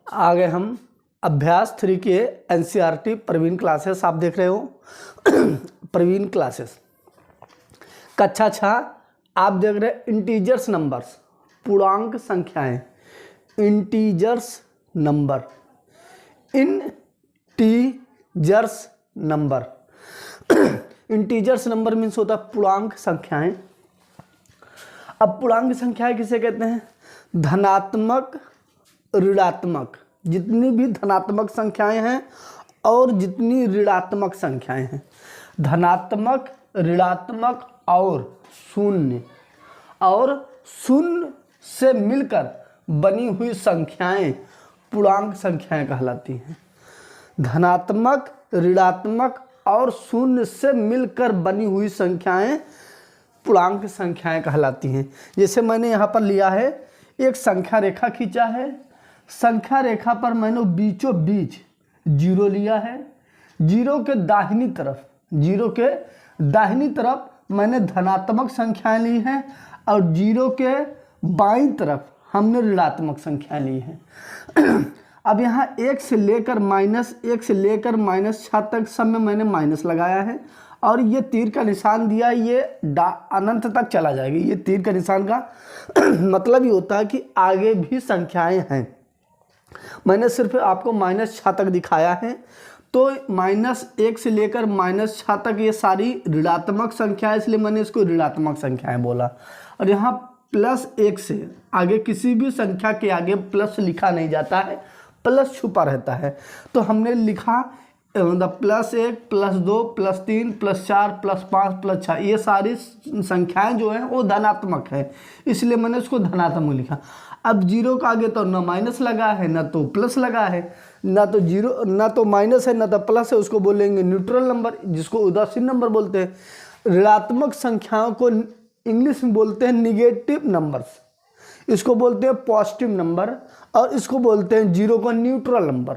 आगे हम अभ्यास 3 के एनसीईआरटी प्रवीण क्लासेस आप देख रहे हो। प्रवीण क्लासेस कक्षा 6 आप देख रहे हैं इंटीजर्स नंबर्स, पूर्णांक संख्याएं, integers number, integers number. Integers number means होता है पूर्णांक संख्याएं। अब पूर्णांक संख्याएं किसे कहते हैं? धनात्मक, ऋणात्मक, जितनी भी धनात्मक संख्याएं हैं और जितनी ऋणात्मक संख्याएं हैं, धनात्मक, ऋणात्मक और शून्य से मिलकर बनी हुई संख्याएं पूर्णांक संख्याएं कहलाती हैं। धनात्मक, ऋणात्मक और शून्य से मिलकर बनी हुई संख्याएं पूर्णांक संख्याएं कहलाती हैं। जैसे मैंने यहाँ पर लिया है, एक संख्या रेखा खींचा है, संख्या रेखा पर मैंने बीचों बीच जीरो लिया है, जीरो के दाहिनी तरफ मैंने धनात्मक संख्याएं ली हैं और जीरो के बाईं तरफ हमने ऋणात्मक संख्याएं ली हैं। अब यहाँ 1 से लेकर -6 तक सब में मैंने माइनस लगाया है और ये तीर का निशान दिया, ये अनंत तक चला जाएगा। ये तीर का निशान का मतलब ये होता है कि आगे भी संख्याएं हैं। मैंने सिर्फ आपको -6 तक दिखाया है, तो -1 से लेकर -6 तक ये सारी ऋणात्मक संख्या है, इसलिए मैंने इसको ऋणात्मक संख्याएं बोला। और यहाँ +1 से आगे किसी भी संख्या के आगे प्लस लिखा नहीं जाता है, प्लस छुपा रहता है। तो हमने लिखा +1, +2, +3, +4, +5, +6, ये सारी संख्याएं जो हैं वो धनात्मक है, इसलिए मैंने उसको धनात्मक लिखा। अब जीरो का आगे तो ना माइनस लगा है ना तो प्लस लगा है, ना तो जीरो ना तो माइनस है ना तो प्लस है, उसको बोलेंगे न्यूट्रल नंबर, जिसको उदासीन नंबर बोलते हैं। ऋणात्मक संख्याओं को इंग्लिश में बोलते हैं निगेटिव नंबर्स, इसको बोलते हैं पॉजिटिव नंबर और इसको बोलते हैं जीरो को न्यूट्रल नंबर।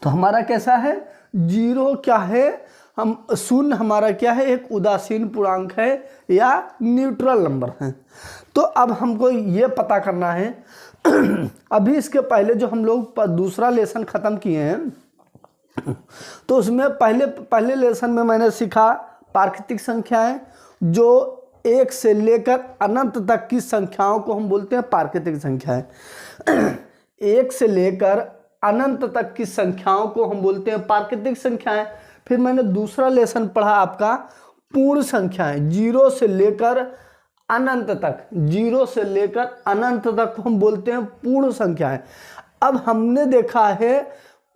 तो हमारा कैसा है? जीरो क्या है? हम शून्य हमारा क्या है? एक उदासीन पूर्णांक है या न्यूट्रल नंबर है। तो अब हमको ये पता करना है अभी इसके पहले जो हम लोग दूसरा लेसन ख़त्म किए हैं, तो उसमें पहले लेसन में मैंने सीखा प्राकृतिक संख्याएं, जो 1 से लेकर अनंत तक की संख्याओं को हम बोलते हैं प्राकृतिक संख्याएं। 1 से लेकर अनंत तक की संख्याओं को हम बोलते हैं प्राकृतिक संख्याएं। फिर मैंने दूसरा लेसन पढ़ा आपका पूर्ण संख्याएं, 0 से लेकर अनंत तक हम बोलते हैं पूर्ण संख्याएं। अब हमने देखा है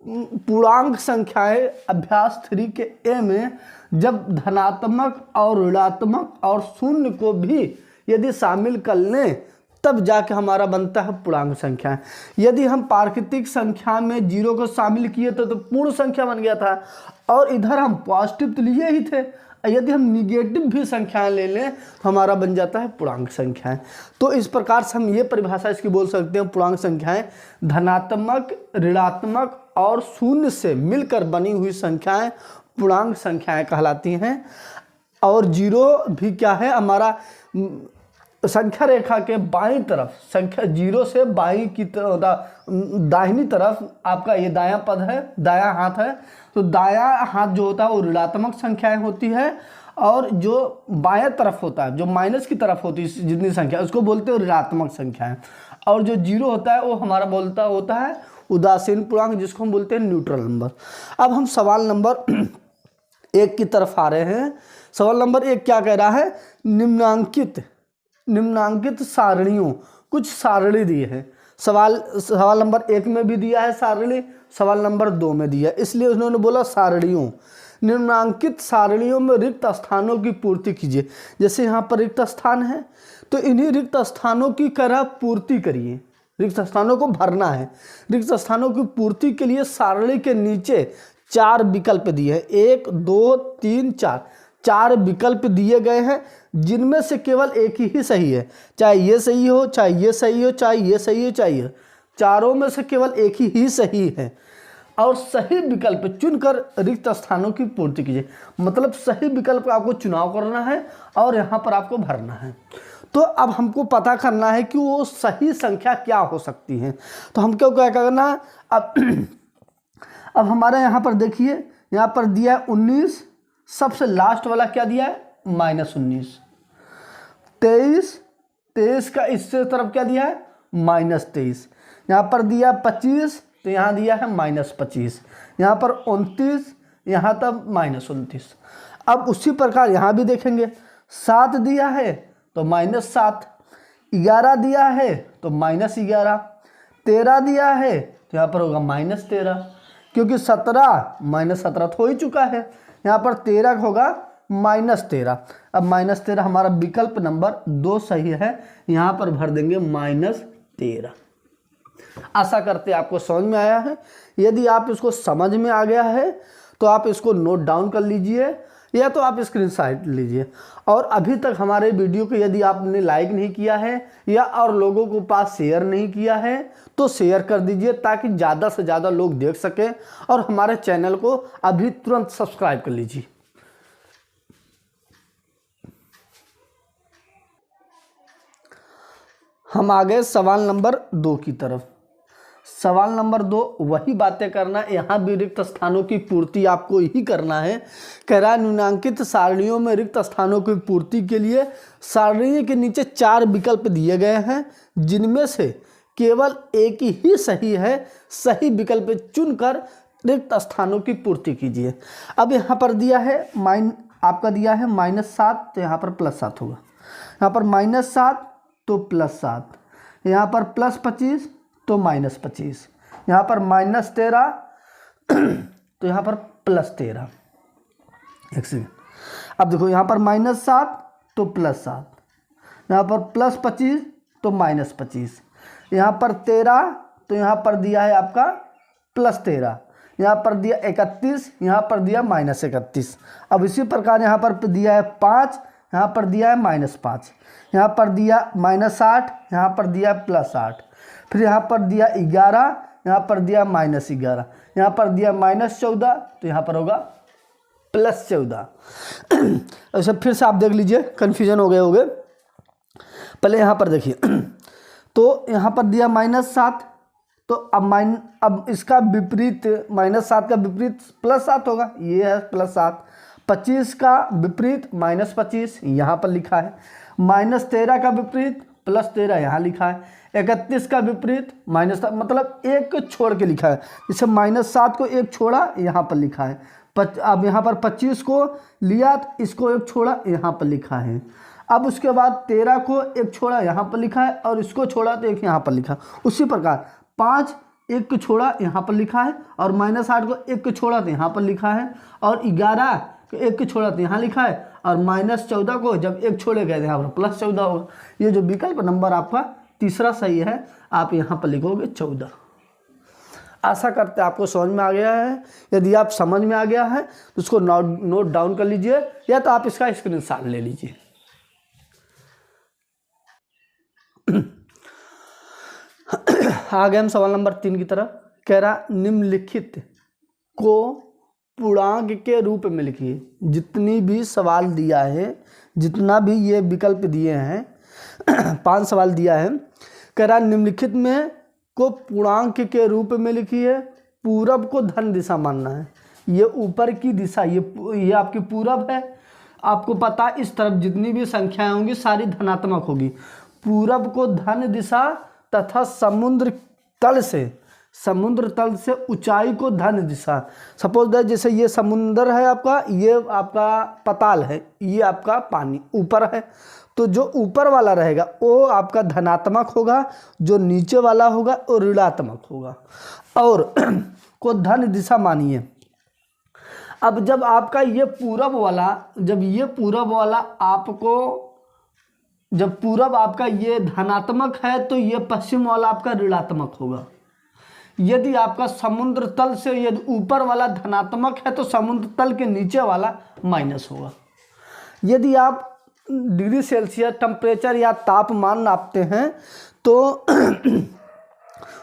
पूर्णांक संख्याएं अभ्यास 3 के ए में, जब धनात्मक और ऋणात्मक और शून्य को भी यदि शामिल कर लें तब जाके हमारा बनता है पूर्णांक संख्या। यदि हम प्राकृतिक संख्या में जीरो को शामिल किए तो पूर्ण संख्या बन गया था, और इधर हम पॉजिटिव तो लिए ही थे, यदि हम निगेटिव भी संख्याएं ले लें तो हमारा बन जाता है पूर्णांक संख्याएं। तो इस प्रकार से हम ये परिभाषा इसकी बोल सकते हैं, पूर्णांक संख्याएं धनात्मक, ऋणात्मक और शून्य से मिलकर बनी हुई संख्याएं पूर्णांक संख्याएं कहलाती हैं। और जीरो भी क्या है? हमारा संख्या रेखा के बाईं तरफ, संख्या जीरो से बाईं की दाहिनी तरफ आपका ये दायां पद है, दायां हाथ है, तो दायां हाथ जो होता है वो ऋणात्मक संख्याएं होती है, और जो बाएं तरफ होता है, जो माइनस की तरफ होती है जितनी संख्या, उसको बोलते हैं ऋणात्मक संख्याएं। और जो जीरो होता है वो हमारा होता है उदासीन पूर्णांक, जिसको हम बोलते हैं न्यूट्रल नंबर। अब हम सवाल नंबर 1 की तरफ आ रहे हैं। सवाल नंबर 1 क्या कह रहा है? निम्नांकित सारणियों, कुछ सारणी दी है। सवाल नंबर 1 में भी दिया है सारणी, सवाल नंबर 2 में दिया है, इसलिए उन्होंने बोला सारणियों। निम्नांकित सारणियों में रिक्त स्थानों की पूर्ति कीजिए। जैसे यहाँ पर रिक्त स्थान है तो इन्हीं रिक्त स्थानों की पूर्ति करिए, रिक्त स्थानों को भरना है। रिक्त स्थानों की पूर्ति के लिए सारणी के नीचे 4 विकल्प दिए हैं, 1, 2, 3, 4 विकल्प दिए गए हैं, जिनमें से केवल एक ही सही है। चाहे ये सही हो, चाहे ये सही हो, चाहे ये सही हो, चाहे ये, चारों में से केवल एक ही सही है। और सही विकल्प चुनकर रिक्त स्थानों की पूर्ति कीजिए। मतलब सही विकल्प का आपको चुनाव करना है और यहाँ पर आपको भरना है। तो अब हमको पता करना है कि वो सही संख्या क्या हो सकती है। तो हमको क्या करना है, अब हमारे यहाँ पर देखिए, यहाँ पर दिया है 19, सबसे लास्ट वाला क्या दिया है -19, 23, 23 का इससे तरफ क्या दिया है -23, यहाँ पर दिया 25, तो यहाँ दिया है -25, यहाँ पर 29, यहाँ तक -29। अब उसी प्रकार यहाँ भी देखेंगे, 7 दिया है तो -7, 11 दिया है तो -11, 13 दिया है तो यहाँ पर होगा -13, क्योंकि 17 -17 तो हो ही चुका है, यहाँ पर 13 होगा -13। अब -13 हमारा विकल्प नंबर 2 सही है, यहाँ पर भर देंगे -13। आशा करते आपको समझ में आया है। यदि आप इसको समझ में आ गया है तो आप इसको नोट डाउन कर लीजिए या तो आप स्क्रीनशॉट लीजिए। और अभी तक हमारे वीडियो को यदि आपने लाइक नहीं किया है या और लोगों को पास शेयर नहीं किया है तो शेयर कर दीजिए, ताकि ज़्यादा से ज़्यादा लोग देख सकें। और हमारे चैनल को अभी तुरंत सब्सक्राइब कर लीजिए। हम आ गए सवाल नंबर 2 की तरफ। सवाल नंबर 2 वही बातें करना, यहाँ भी रिक्त स्थानों की पूर्ति आपको ही करना है। कह रहा है निम्नांकित सारणियों में रिक्त स्थानों की पूर्ति के लिए सारणी के नीचे 4 विकल्प दिए गए हैं, जिनमें से केवल एक ही सही है। सही विकल्प चुनकर रिक्त स्थानों की पूर्ति कीजिए। अब यहाँ पर दिया है आपका दिया है -7, तो यहाँ पर +7 होगा। यहाँ पर -7 तो +7, यहाँ पर +25 तो -25, यहाँ पर -13 तो यहाँ पर +13। एक सेकेंड, अब देखो यहाँ पर -7 तो +7, यहाँ पर +25 तो -25, यहाँ पर 13 तो यहाँ पर दिया है आपका +13, यहाँ पर दिया 31, यहाँ पर दिया -31। अब इसी प्रकार यहाँ पर दिया है 5, यहाँ पर दिया है -5, यहाँ पर दिया -8, यहाँ पर दिया +8, फिर यहाँ पर दिया 11, यहाँ पर दिया -11, यहाँ पर दिया -14, तो यहाँ पर होगा +14। ऐसे फिर से आप देख लीजिए, कन्फ्यूजन हो गए होंगे। पहले यहाँ पर देखिए, तो यहाँ पर दिया -7, तो अब इसका विपरीत -7 का विपरीत +7 होगा, ये है +7। 25 का विपरीत -25 यहाँ पर लिखा है। -13 का विपरीत +13 यहाँ लिखा है। 31 का विपरीत मतलब एक छोड़ के लिखा है, जैसे -7 को एक छोड़ा यहाँ पर लिखा है। अब यहाँ पर 25 को लिया तो इसको एक छोड़ा यहाँ पर लिखा है। अब उसके बाद 13 को एक छोड़ा यहाँ पर लिखा है और इसको छोड़ा तो एक यहाँ पर लिखा। उसी प्रकार 5 एक को छोड़ा यहाँ पर लिखा है और -8 को एक को छोड़ा तो यहाँ पर लिखा है और 11 को एक को छोड़ा तो यहाँ लिखा है और -14 को जब एक छोड़े गए तो यहाँ पर +14 होगा। ये जो विकल्प नंबर आपका तीसरा सही है, आप यहाँ पर लिखोगे 14। आशा करते हैं आपको समझ में आ गया है। यदि आप समझ में आ गया है तो उसको नोट डाउन कर लीजिए या तो आप इसका स्क्रीनशॉट ले लीजिए। आ गए हम सवाल नंबर 3 की तरफ। कह रहा निम्नलिखित को पूर्णांक के रूप में लिखिए। जितनी भी सवाल दिया है, जितना भी ये विकल्प दिए हैं 5 सवाल दिया है, कह रहा निम्नलिखित में को पूर्णांक के रूप में लिखिए। पूरब को धन दिशा मानना है। ये ऊपर की दिशा, ये आपकी पूरब है। आपको पता है इस तरफ जितनी भी संख्याएं होंगी सारी धनात्मक होगी। पूरब को धन दिशा तथा समुद्र तल से ऊंचाई को धन दिशा। सपोज दैट जैसे ये समुद्र है आपका, ये आपका पताल है, ये आपका पानी ऊपर है, तो जो ऊपर वाला रहेगा वो आपका धनात्मक होगा, जो नीचे वाला होगा वो ऋणात्मक होगा। और को धन दिशा मानिए। अब जब आपका ये पूरब वाला, जब पूरब आपका ये धनात्मक है तो ये पश्चिम वाला आपका ऋणात्मक होगा। यदि आपका समुद्र तल से यदि ऊपर वाला धनात्मक है तो समुद्र तल के नीचे वाला माइनस होगा। यदि आप डिग्री सेल्सियस टेम्परेचर या तापमान नापते हैं तो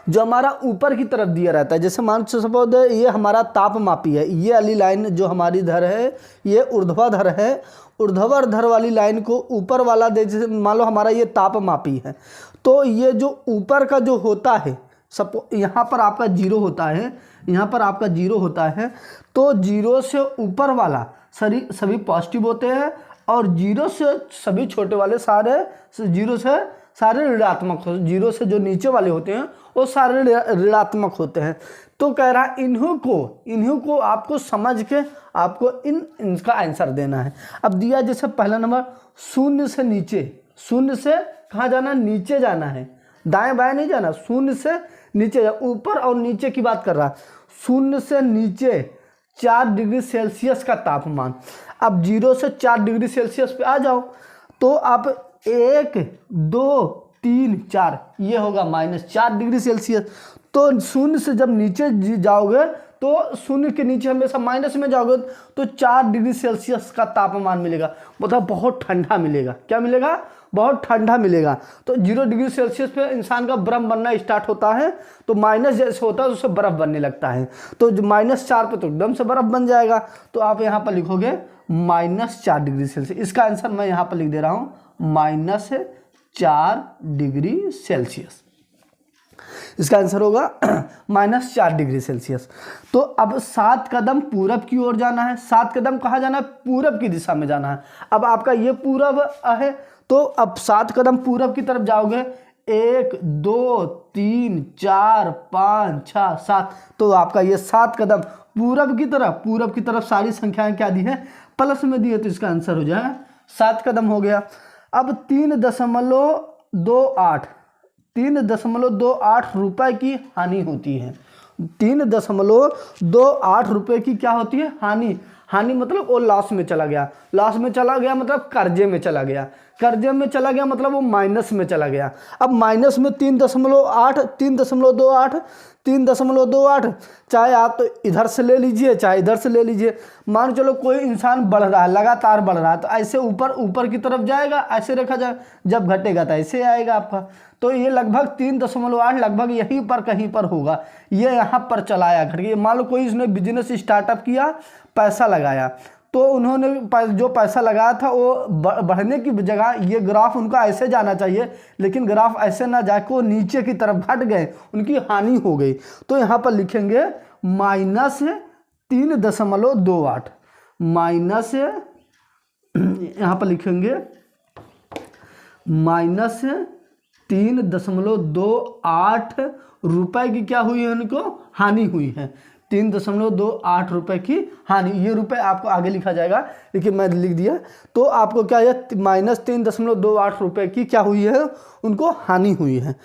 जो हमारा ऊपर की तरफ दिया रहता है। जैसे मान सपोज ये हमारा तापमापी है, ये वाली लाइन जो हमारी इधर है ये ऊर्ध्वाधर है, ऊर्ध्वाधर वाली लाइन को ऊपर वाला दे, जैसे मान लो हमारा ये तापमापी है, तो ये जो ऊपर का जो होता है, सपो यहाँ पर आपका जीरो होता है, यहाँ पर आपका जीरो होता है, तो जीरो से ऊपर वाला सभी पॉजिटिव होते हैं और जीरो से सभी छोटे वाले सारे जीरो से सारे ऋणात्मक हो, जीरो से जो नीचे वाले होते हैं वो सारे ऋणात्मक होते हैं। तो कह रहा है इन्हीं को आपको समझ के आपको इनका आंसर देना है। अब दिया जैसे पहला नंबर शून्य से नीचे, शून्य से कहाँ जाना, नीचे जाना है, दाएं बाएं नहीं जाना, शून्य से नीचे, ऊपर और नीचे की बात कर रहा है। शून्य से नीचे 4 डिग्री सेल्सियस का तापमान। अब 0 से 4 डिग्री सेल्सियस पे आ जाओ तो आप 1 2 3 4 ये होगा -4 डिग्री सेल्सियस। तो शून्य से जब नीचे जाओगे तो शून्य के नीचे हमेशा माइनस में जाओगे तो 4 डिग्री सेल्सियस का तापमान मिलेगा, मतलब बहुत ठंडा मिलेगा। क्या मिलेगा? बहुत ठंडा मिलेगा। तो 0 डिग्री सेल्सियस पे इंसान का बर्फ बनना स्टार्ट होता है, तो माइनस जैसे होता है उससे बर्फ बनने लगता है, तो -4 पे तो एकदम से बर्फ बन जाएगा। तो आप यहाँ पर लिखोगे -4 डिग्री सेल्सियस। इसका आंसर मैं यहाँ पर लिख दे रहा हूँ -4 डिग्री सेल्सियस। इसका आंसर होगा -4 डिग्री सेल्सियस। तो अब 7 कदम पूरब की ओर जाना है। 7 कदम कहाँ जाना है? पूरब की दिशा में जाना है। अब आपका ये पूरब है, तो अब 7 कदम पूरब की तरफ जाओगे, 1 2 3 4 5 6 7, तो आपका ये 7 कदम पूरब की तरफ सारी संख्याएं क्या दी है? प्लस में दी है, तो इसका आंसर हो जाएगा 7 कदम हो गया। अब 3.28 रुपए की हानि होती है। 3.28 रुपए की क्या होती है? हानि मतलब वो लॉस में चला गया। लॉस में चला गया मतलब कर्जे में चला गया। कर्जे में चला गया मतलब वो माइनस में चला गया। अब माइनस में 3.28 चाहे आप तो इधर से ले लीजिए चाहे इधर से ले लीजिए। मान चलो कोई इंसान बढ़ रहा है, लगातार बढ़ रहा है, तो ऐसे ऊपर की तरफ जाएगा, ऐसे रखा जाए, जब घटेगा तो ऐसे आएगा आपका। तो ये लगभग 3.8 लगभग यहीं पर कहीं पर होगा, ये यहाँ पर चलाया घट गया। मान लो कोई इसने बिजनेस स्टार्टअप किया, पैसा लगाया, तो उन्होंने जो पैसा लगाया था वो बढ़ने की जगह ये ग्राफ उनका ऐसे जाना चाहिए, लेकिन ग्राफ ऐसे ना जाके वो नीचे की तरफ घट गए, उनकी हानि हो गई। तो यहाँ पर लिखेंगे -3.28 माइनस, यहाँ पर लिखेंगे -3.28 रुपए की क्या हुई है? उनको हानि हुई है। 3.28 रुपए की हानि। ये रुपए आपको आगे लिखा जाएगा, लेकिन मैं लिख दिया। तो आपको क्या है? -3.28 रुपए की क्या हुई है? उनको हानि हुई है।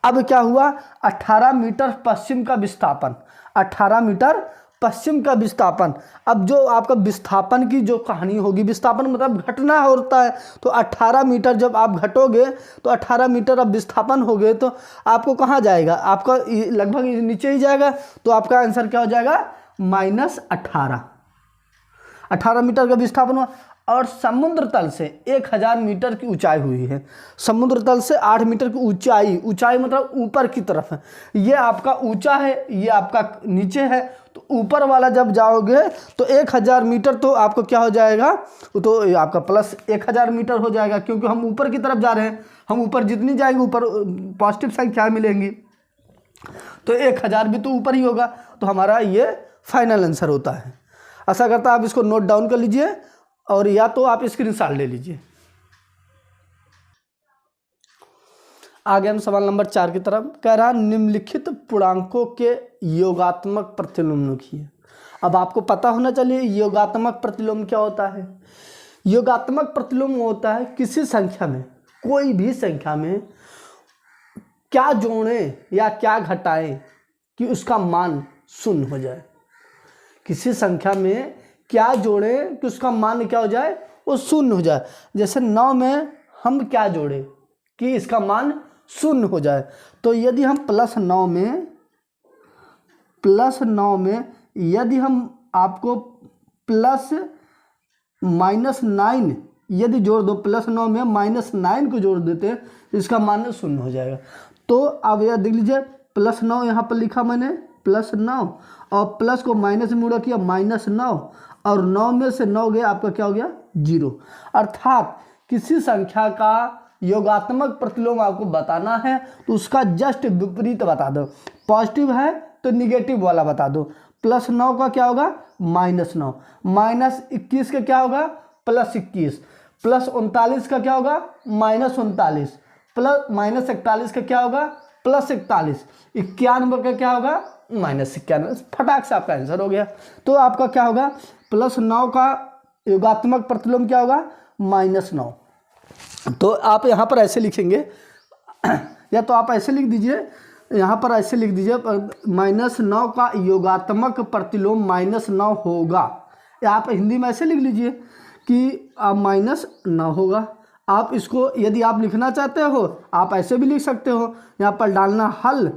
अब क्या हुआ? 18 मीटर पश्चिम का विस्थापन। 18 मीटर पश्चिम का विस्थापन। अब जो आपका विस्थापन की जो कहानी होगी, विस्थापन मतलब घटना होता है, तो 18 मीटर जब आप घटोगे तो 18 मीटर अब विस्थापन हो गए, तो आपको कहाँ जाएगा? आपका लगभग नीचे ही जाएगा। तो आपका आंसर क्या हो जाएगा? -18 मीटर का विस्थापन हुआ। और समुद्र तल से 1000 मीटर की ऊंचाई हुई है। समुद्र तल से 8 मीटर की ऊंचाई मतलब ऊपर की तरफ है। ये आपका ऊंचा है, ये आपका नीचे है। तो ऊपर वाला जब जाओगे तो 1000 मीटर, तो आपको क्या हो जाएगा? तो आपका प्लस 1000 मीटर हो जाएगा, क्योंकि हम ऊपर की तरफ जा रहे हैं। हम ऊपर जितनी जाएंगे ऊपर पॉजिटिव संख्या मिलेंगी, तो 1000 भी तो ऊपर ही होगा। तो हमारा ये फाइनल आंसर होता है। आशा करता आप इसको नोट डाउन कर लीजिए, और या तो आप स्क्रीनशॉट ले लीजिए। आगे हम सवाल नंबर 4 की तरफ। कह रहा निम्नलिखित पूर्णांकों के योगात्मक प्रतिलोम लिखिए। अब आपको पता होना चाहिए योगात्मक प्रतिलोम क्या होता है। योगात्मक प्रतिलोम होता है किसी संख्या में, कोई भी संख्या में क्या जोड़ें या क्या घटाएं कि उसका मान शून्य हो जाए। किसी संख्या में क्या जोड़ें कि उसका मान क्या हो जाए? वो शून्य हो जाए। जैसे 9 में हम क्या जोड़ें कि इसका मान शून्य हो जाए? तो यदि हम +9 में यदि हम आपको +-9 यदि जोड़ दो, +9 में -9 को जोड़ देते हैं, इसका मान 0 हो जाएगा। तो अब यह देख लीजिए +9 यहाँ पर लिखा मैंने +9, और प्लस को माइनस में उड़ा किया -9, और 9 में से 9 गया आपका क्या हो गया 0। अर्थात किसी संख्या का योगात्मक प्रतिलोम आपको बताना है तो उसका जस्ट विपरीत बता दो। पॉजिटिव है तो निगेटिव वाला बता दो। +9 का क्या होगा -9, -21 का क्या होगा +21, +39 का क्या होगा -39, -41 का क्या होगा +41, 91 का क्या होगा -91। फटाक से आपका आंसर हो गया। तो आपका क्या होगा +9 का योगात्मक प्रतिलोम क्या होगा -9। तो आप यहाँ पर ऐसे लिखेंगे, या तो आप ऐसे लिख दीजिए, यहाँ पर ऐसे लिख दीजिए -9 का योगात्मक प्रतिलोम -9 होगा, या आप हिंदी में ऐसे लिख लीजिए कि -9 होगा। आप इसको यदि आप लिखना चाहते हो आप ऐसे भी लिख सकते हो, यहाँ पर डालना हल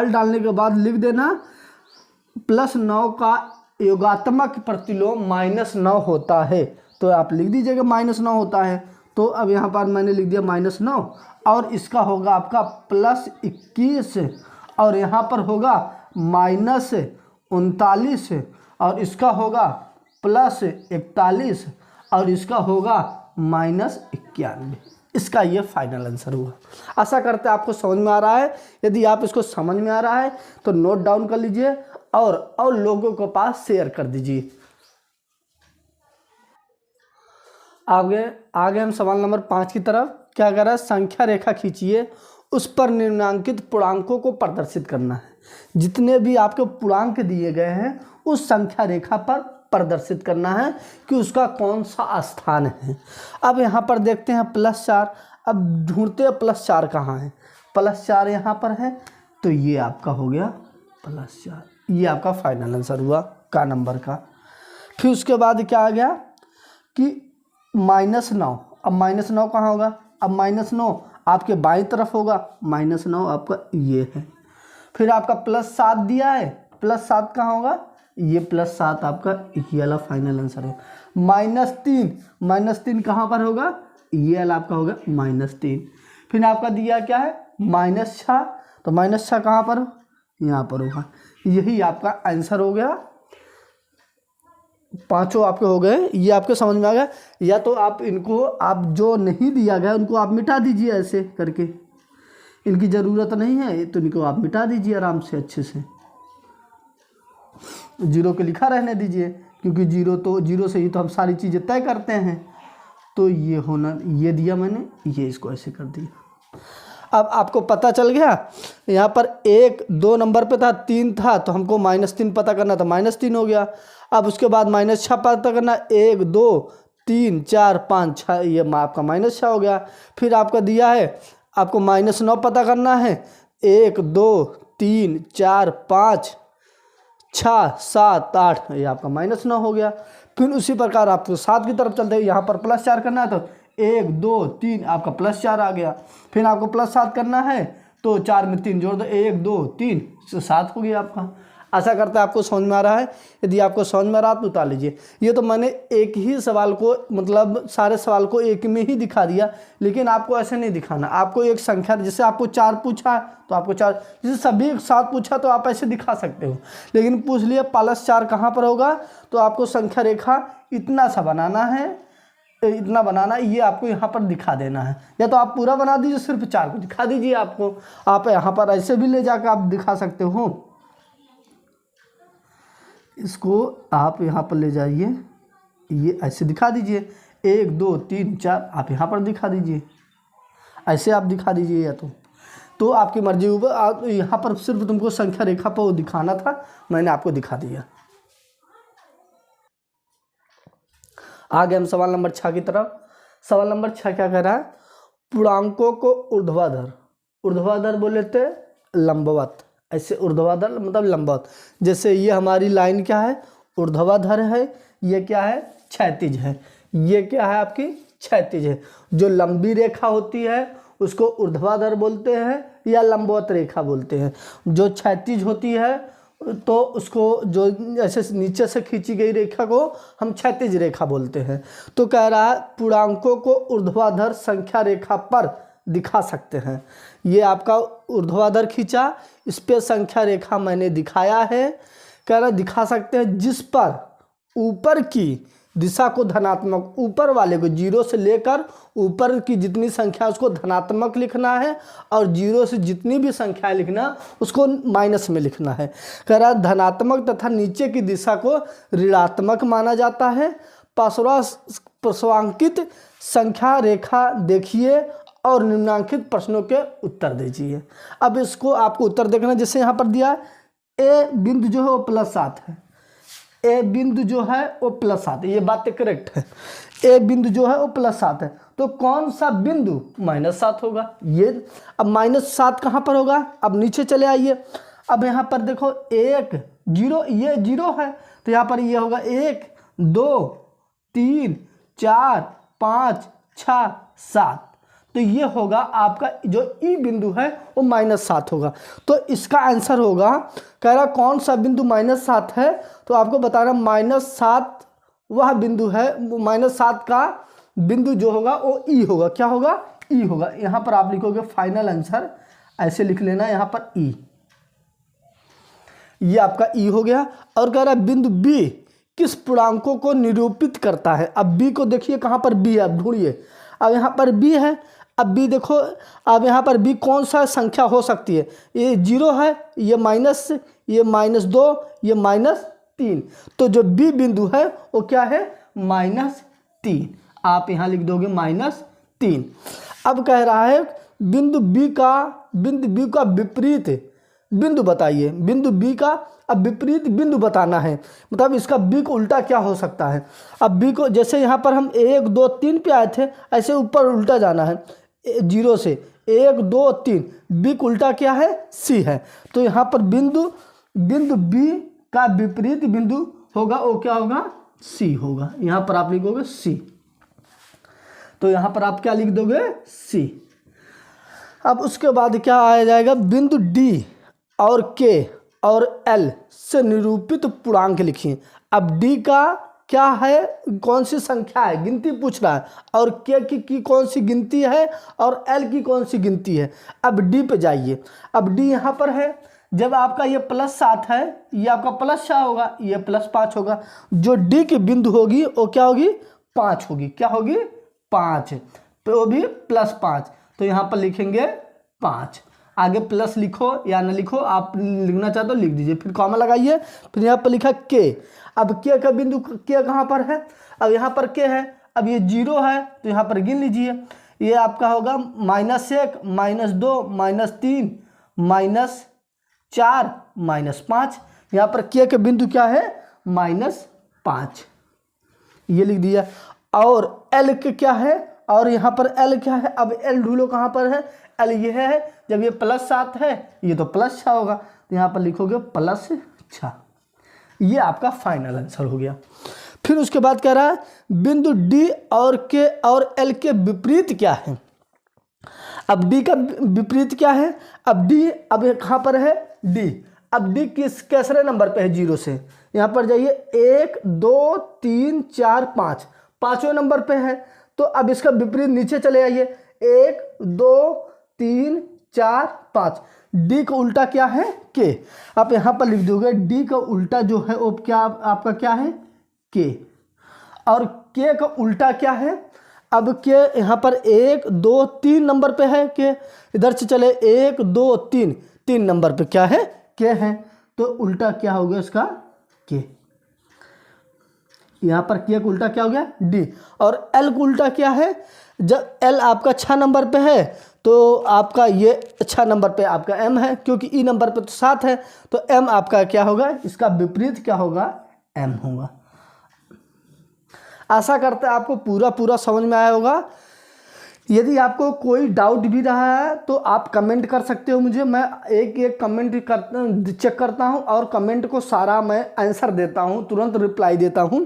डालने के बाद लिख देना +9 का योगात्मक प्रतिलोम -9 होता है। तो आप लिख दीजिएगा -9 होता है। तो अब यहाँ पर मैंने लिख दिया -9, और इसका होगा आपका +21, और यहाँ पर होगा -39, और इसका होगा +41, और इसका होगा -91। इसका ये फाइनल आंसर हुआ। आशा करते हैं आपको समझ में आ रहा है। यदि आप इसको समझ में आ रहा है तो नोट डाउन कर लीजिए और लोगों के पास शेयर कर दीजिए। आगे हम सवाल नंबर 5 की तरफ क्या कर रहा है, संख्या रेखा खींचिए, उस पर निम्नांकित पूर्णांकों को प्रदर्शित करना है। जितने भी आपके पूर्णांक दिए गए हैं उस संख्या रेखा पर प्रदर्शित करना है कि उसका कौन सा स्थान है। अब यहाँ पर देखते हैं +4, अब ढूंढते हैं +4 कहाँ है। +4 यहाँ पर है, तो ये आपका हो गया +4, ये आपका फाइनल आंसर हुआ का नंबर का। फिर उसके बाद क्या आ गया कि -9, अब -9 कहाँ होगा, अब -9 आपके बाईं तरफ होगा, -9 आपका ये है। फिर आपका +7 दिया है, +7 कहाँ होगा, ये +7 आपका ये वाला फाइनल आंसर है। -3 कहाँ पर होगा, ये वाला आपका होगा -3। फिर आपका दिया क्या है -6, तो -6 कहाँ पर, यहाँ पर होगा। यही आपका आंसर हो गया। पांचों आपके हो गए, ये आपके समझ में आ गया। या तो आप इनको, आप जो नहीं दिया गया उनको आप मिटा दीजिए, ऐसे करके इनकी ज़रूरत नहीं है तो इनको आप मिटा दीजिए आराम से, अच्छे से 0 के लिखा रहने दीजिए, क्योंकि 0 से ही तो हम सारी चीज़ें तय करते हैं। तो ये होना, ये दिया मैंने, ये इसको ऐसे कर दिया। अब आपको पता चल गया, यहाँ पर 1 2 नंबर पे था, 3 था, तो हमको -3 पता करना था, -3 हो गया। अब उसके बाद -6 पता करना, 1 2 3 4 5 6, ये आपका -6 हो गया। फिर आपका दिया है आपको -9 पता करना है, 1 2 3 4 5 6 7 8, ये आपका -9 हो गया। फिर उसी प्रकार आप 7 की तरफ चलते हैं, यहाँ पर +4 करना है, तो 1 2 3 आपका +4 आ गया। फिर आपको +7 करना है, तो 4 में 3 जोड़ दो, 1 2 3 से 7 हो गया आपका। आशा करता है आपको समझ में आ रहा है। यदि आपको समझ में आ रहा तो उतार लीजिए। ये तो मैंने एक ही सवाल को, मतलब सारे सवाल को एक में ही दिखा दिया, लेकिन आपको ऐसे नहीं दिखाना। आपको एक संख्या, जैसे आपको 4 पूछा तो आपको 4, जैसे सभी एक साथ पूछा तो आप ऐसे दिखा सकते हो, लेकिन पूछ लिए +4 कहाँ पर होगा, तो आपको संख्या रेखा इतना सा बनाना है, इतना बनाना, ये आपको यहाँ पर दिखा देना है। या तो आप पूरा बना दीजिए, सिर्फ 4 को दिखा दीजिए। आपको आप यहाँ पर ऐसे भी ले जाकर आप दिखा सकते हो, इसको आप यहाँ पर ले जाइए, ये ऐसे दिखा दीजिए, 1 2 3 4 आप यहाँ पर दिखा दीजिए, ऐसे आप दिखा दीजिए। या तो आपकी मर्जी ऊपर, आप यहाँ पर सिर्फ तुमको संख्या रेखा पर वो दिखाना था, मैंने आपको दिखा दिया। आगे हम सवाल नंबर 6 की तरफ। सवाल नंबर 6 क्या कह रहा है, पूर्णांकों को ऊर्ध्वाधर बोले थे लंबवत, ऐसे ऊर्ध्वाधर मतलब लंबवत। जैसे ये हमारी लाइन क्या है, ऊर्ध्वाधर है, ये क्या है, क्षैतिज है। ये क्या है, आपकी क्षैतिज है। जो लंबी रेखा होती है उसको ऊर्ध्वाधर बोलते हैं या लंबवत रेखा बोलते हैं। जो क्षैतिज होती है तो उसको, जो ऐसे नीचे से खींची गई रेखा को हम क्षैतिज रेखा बोलते हैं। तो कह रहा है पूर्णांकों को ऊर्ध्वाधर संख्या रेखा पर दिखा सकते हैं। ये आपका ऊर्ध्वाधर खींचा, इस पे संख्या रेखा मैंने दिखाया है। कह रहा दिखा सकते हैं जिस पर ऊपर की दिशा को धनात्मक, ऊपर वाले को 0 से लेकर ऊपर की जितनी संख्या उसको धनात्मक लिखना है और 0 से जितनी भी संख्या लिखना उसको माइनस में लिखना है। कह रहा धनात्मक तथा नीचे की दिशा को ऋणात्मक माना जाता है। प्रश्नांकित संख्या रेखा देखिए और निम्नांकित प्रश्नों के उत्तर दीजिए। अब इसको आपको उत्तर देखना, जैसे यहाँ पर दिया ए बिंदु जो है वो +7 है, ए बिंदु जो है वो +7 है, ये बात करेक्ट है। ए बिंदु जो है वो +7 है, तो कौन सा बिंदु -7 होगा? ये अब -7 कहाँ पर होगा? अब नीचे चले आइए। अब यहाँ पर देखो 1 0, ये 0 है, तो यहाँ पर ये होगा 1 2 3 4 5 6 7, तो ये होगा आपका जो ई बिंदु है वो -7 होगा। तो इसका आंसर होगा, कह रहा कौन सा बिंदु -7 है, तो आपको बताना -7 वह बिंदु है, -7 का बिंदु जो होगा वो ई होगा। क्या होगा? ई होगा। यहाँ पर आप लिखोगे फाइनल आंसर, ऐसे लिख लेना यहाँ पर ई, ये आपका ई हो गया। और कह रहा बिंदु बी किस पूर्णांकों को निरूपित करता है? अब बी को देखिए कहाँ पर बी है, अब ढूंढिए। अब यहाँ पर बी है, अब बी देखो, अब यहाँ पर बी कौन सा संख्या हो सकती है? ये 0 है, ये -2, ये -3, तो जो बी बिंदु है वो क्या है? -3। आप यहाँ लिख दोगे -3। अब कह रहा है बिंदु बी का विपरीत बिंदु बताइए। बिंदु बी का अब विपरीत बिंदु बताना है, मतलब इसका बी को उल्टा क्या हो सकता है? अब बी को जैसे यहाँ पर हम 1 2 3 पे आए थे, ऐसे ऊपर उल्टा जाना है 0 से 1 2 3, बी को उल्टा क्या है? सी है। तो यहाँ पर बिंदु बी का विपरीत बिंदु होगा वो क्या होगा? सी होगा। यहाँ पर आप लिखोगे सी, तो यहाँ पर आप क्या लिख दोगे? सी। अब उसके बाद क्या आ जाएगा? बिंदु डी और के और एल से निरूपित पूर्णांक लिखिए। अब डी का क्या है? कौन सी संख्या है? गिनती पूछ रहा है। और के की कौन सी गिनती है और एल की कौन सी गिनती है? अब डी पे जाइए। अब डी यहाँ पर है, जब आपका ये +7 है, ये आपका +6 होगा, ये +5 होगा। जो डी की बिंदु होगी वो क्या होगी? 5 होगी। क्या होगी? 5, तो वो भी +5, तो यहाँ पर लिखेंगे 5। आगे प्लस लिखो या न लिखो, आप लिखना चाहते हो लिख दीजिए, फिर कॉमा लगाइए, फिर यहाँ पर लिखा के। अब के का बिंदु के कहाँ पर है? अब यहाँ पर के है, अब ये 0 है, तो यहाँ पर गिन लीजिए। ये आपका होगा -1 -2 -3 -4 -5। यहाँ पर के का बिंदु क्या है? -5, ये लिख दिया। और एल के क्या है? और यहाँ पर एल क्या है? अब एल ढूंढो कहाँ पर है? एल ये है, जब ये +7 है, ये तो +6 होगा, तो यहाँ पर लिखोगे +6। ये आपका फाइनल आंसर हो गया। फिर उसके बाद कह रहा है बिंदु डी और के और एल के विपरीत क्या है? अब डी का विपरीत क्या है? अब डी अब कहाँ पर है? डी। अब डी किस कैसरे नंबर पे है? 0 से। यहाँ पर जाइए 1 2 3 4 5, 5वें नंबर पे है। तो अब इसका विपरीत नीचे चले आइए, 1 2 3 4 5। डी का उल्टा क्या है? के। आप यहाँ पर लिख दोगे डी का उल्टा जो है वो क्या आपका क्या है? के। और के का उल्टा क्या है? अब के यहाँ पर 1 2 3 नंबर पे है के, इधर से चले 1 2 3, 3 नंबर पे क्या है? के है। तो उल्टा क्या हो गया इसका? के। यहाँ पर के का उल्टा क्या हो गया? डी। और एल का उल्टा क्या है? जब एल आपका 6 नंबर पे है तो आपका ये 6 नंबर पे आपका एम है, क्योंकि ई नंबर पे तो 7 है, तो एम आपका क्या होगा? इसका विपरीत क्या होगा? एम होगा। आशा करते हैं आपको पूरा समझ में आया होगा। यदि आपको कोई डाउट भी रहा है तो आप कमेंट कर सकते हो मुझे, मैं एक कमेंट चेक करता हूं और कमेंट को सारा मैं आंसर देता हूं, तुरंत रिप्लाई देता हूं।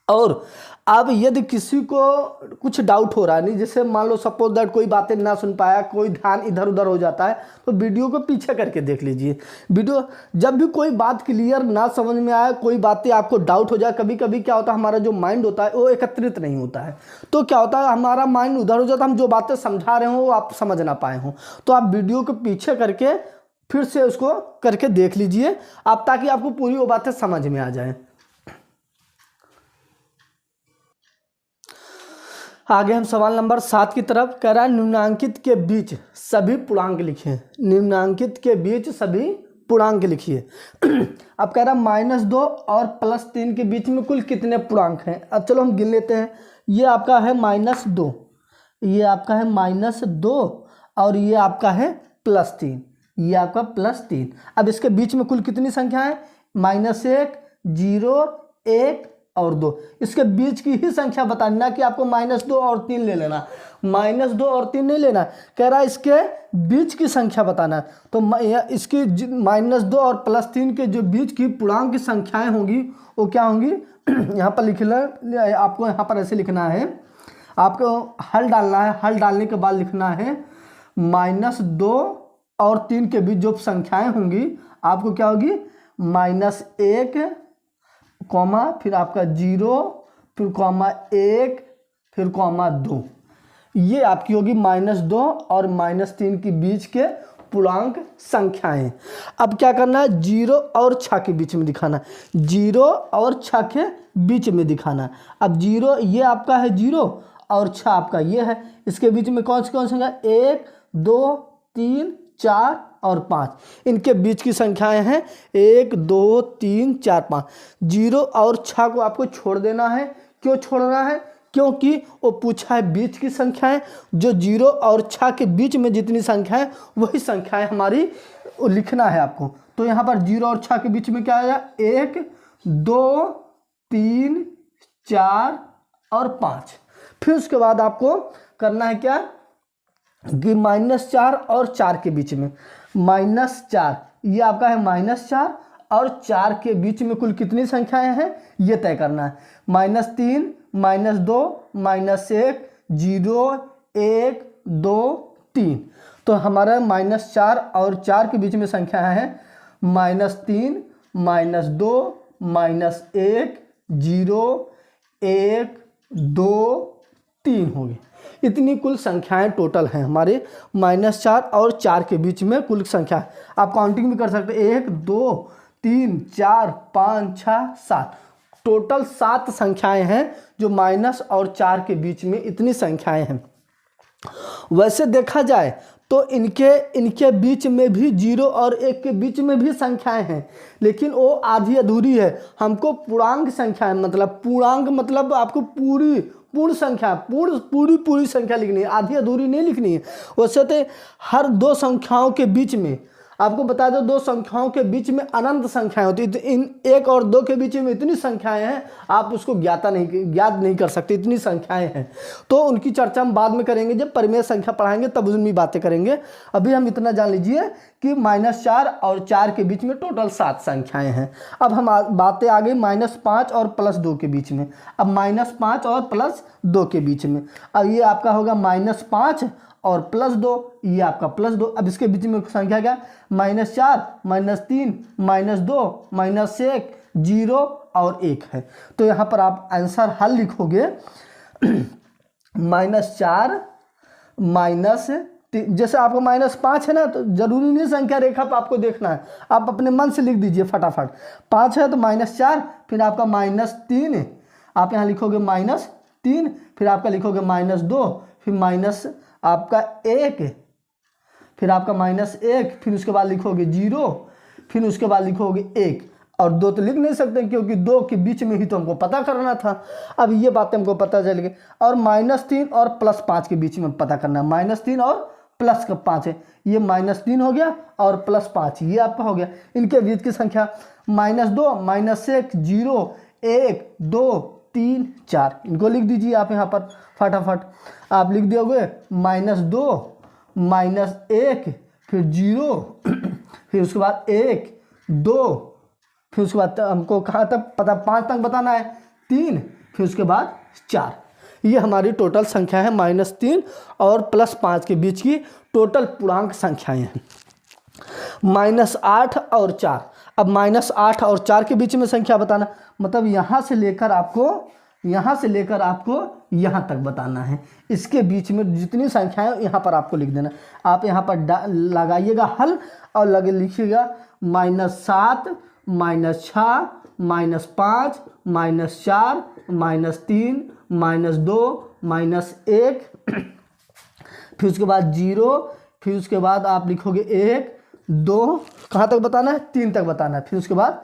और अब यदि किसी को कुछ डाउट हो रहा है, नहीं जैसे मान लो सपोज दैट कोई बातें ना सुन पाया, कोई ध्यान इधर उधर हो जाता है, तो वीडियो को पीछे करके देख लीजिए। वीडियो जब भी कोई बात क्लियर ना समझ में आए, कोई बातें आपको डाउट हो जाए, कभी कभी क्या होता है हमारा जो माइंड होता है वो एकत्रित नहीं होता है, तो क्या होता है हमारा माइंड उधर हो जाता है, हम जो बातें समझा रहे हो वो आप समझ ना पाए हों, तो आप वीडियो को पीछे करके फिर से उसको करके देख लीजिए आप, ताकि आपको पूरी वो बातें समझ में आ जाए। आगे हम सवाल नंबर 7 की तरफ कह रहा है निम्नांकित के बीच सभी पूर्णांक लिखिए। निम्नांकित के बीच सभी पूर्णांक लिखिए। अब कह रहा है -2 और +3 के बीच में कुल कितने पूर्णांक हैं। अब चलो हम गिन लेते हैं। ये आपका है -2, ये आपका है -2 और ये आपका है +3, ये आपका +3। अब इसके बीच में कुल कितनी संख्या है, -1, 0, 1 और 2। इसके बीच की ही संख्या बतानी, ना कि आपको -2 और 3 ले लेना, -2 और 3 नहीं लेना, कह रहा है इसके बीच की संख्या बताना। तो इसकी -2 और +3 के जो बीच की पूर्णांक की संख्याएं होंगी वो क्या होंगी, यहाँ पर लिखना, आपको यहाँ पर ऐसे लिखना है, आपको हल डालना है, हल डालने के बाद लिखना है -2 और 3 के बीच जो संख्याएं होंगी आपको क्या होगी, -1 कॉमा फिर आपका 0 फिर कॉमा 1 फिर कॉमा 2, ये आपकी होगी -2 और -3 के बीच के पूर्णांक संख्याएं। अब क्या करना है, 0 और 6 के बीच में दिखाना, 0 और 6 के बीच में दिखाना। अब 0 ये आपका है 0 और 6 आपका ये है, इसके बीच में कौन सी संख्या, 1, 2, 3, 4 और 5, इनके बीच की संख्याएं हैं 1, 2, 3, 4, 5। 0 और 6 को आपको छोड़ देना है। क्यों छोड़ना है, क्योंकि वो पूछा है बीच की संख्याएं, जो 0 और 6 के बीच में जितनी संख्या है वही संख्याएं हमारी लिखना है आपको। तो यहाँ पर 0 और 6 के बीच में क्या आया, 1, 2, 3, 4 और 5। फिर उसके बाद आपको करना है क्या कि -4 और 4 के बीच में, -4 ये आपका है -4 और 4 के बीच में कुल कितनी संख्याएं हैं ये तय करना है। -3, -2, -1, 0, 1, 2, 3। तो हमारा -4 और 4 के बीच में संख्या है -3, -2, -1, 0, 1, 2, 3 होगी। इतनी कुल संख्याएं टोटल हैं हमारे -4 और 4 के बीच में कुल संख्या। आप काउंटिंग भी कर सकते हैं, 1, 2, 3, 4, 5, 6, 7, टोटल 7 संख्याएं हैं जो -4 और 4 के बीच में इतनी संख्याएं हैं। वैसे देखा जाए तो इनके बीच में भी 0 और 1 के बीच में भी संख्याएं हैं, लेकिन वो आधी अधूरी है। हमको पूर्णांक संख्याएं मतलब पूर्णांक मतलब आपको पूर्ण संख्या पूरी संख्या लिखनी है, आधी अधूरी नहीं लिखनी है। वैसे तो हर 2 संख्याओं के बीच में आपको बता दो, 2 संख्याओं के बीच में अनंत संख्याएं होती है, तो इन 1 और 2 के बीच में इतनी संख्याएं हैं आप उसको ज्ञात नहीं कर सकते, इतनी संख्याएं हैं। तो उनकी चर्चा हम बाद में करेंगे, जब परिमेय संख्या पढ़ाएंगे तब उनमें बातें करेंगे। अभी हम इतना जान लीजिए कि -4 और 4 के बीच में टोटल 7 संख्याएं हैं। अब हम बातें आ गई -5 और +2 के बीच में। अब -5 और +2 के बीच में, अब ये आपका होगा -5 और +2, ये आपका +2। अब इसके बीच में संख्या क्या, -4, -3, -2, -1, 0 और 1 है। तो यहाँ पर आप आंसर हल लिखोगे -4 जैसे आपको -5 है ना, तो जरूरी नहीं संख्या रेखा पर आपको देखना है, आप अपने मन से लिख दीजिए फटाफट। 5 है तो -4, फिर आपका -3, आप यहाँ लिखोगे -3, फिर आपका लिखोगे -2, फिर माइनस आपका 1, फिर आपका -1, फिर उसके बाद लिखोगे 0, फिर उसके बाद लिखोगे 1 और 2 तो लिख नहीं सकते क्योंकि 2 के बीच में ही तो हमको पता करना था। अब ये बातें हमको पता चल गई। और -3 और +5 के बीच में पता करना है, -3 और +5 है, ये -3 हो गया और +5 ये आपका हो गया। इनके बीच की संख्या -2, -1, 0, 1, 2, 3, 4, इनको लिख दीजिए आप यहाँ पर फटाफट। आप लिख दोगे -2, -1, फिर 0, फिर उसके बाद 1, 2, फिर उसके बाद हमको कहाँ तक पता 5 तक बताना है, 3, फिर उसके बाद 4। ये हमारी टोटल संख्या है -3 और +5 के बीच की टोटल पूर्णांक संख्याएं हैं। -8 और 4। अब -8 और 4 के बीच में संख्या बताना, मतलब यहाँ से लेकर आपको यहाँ तक बताना है। इसके बीच में जितनी संख्याएं यहाँ पर आपको लिख देना। आप यहाँ पर लगाइएगा हल और लिखिएगा -7 -6 -5 -4 -3 -2 -1 फिर उसके बाद 0, फिर उसके बाद आप लिखोगे 1 2, कहाँ तक बताना है? 3 तक बताना है, फिर उसके बाद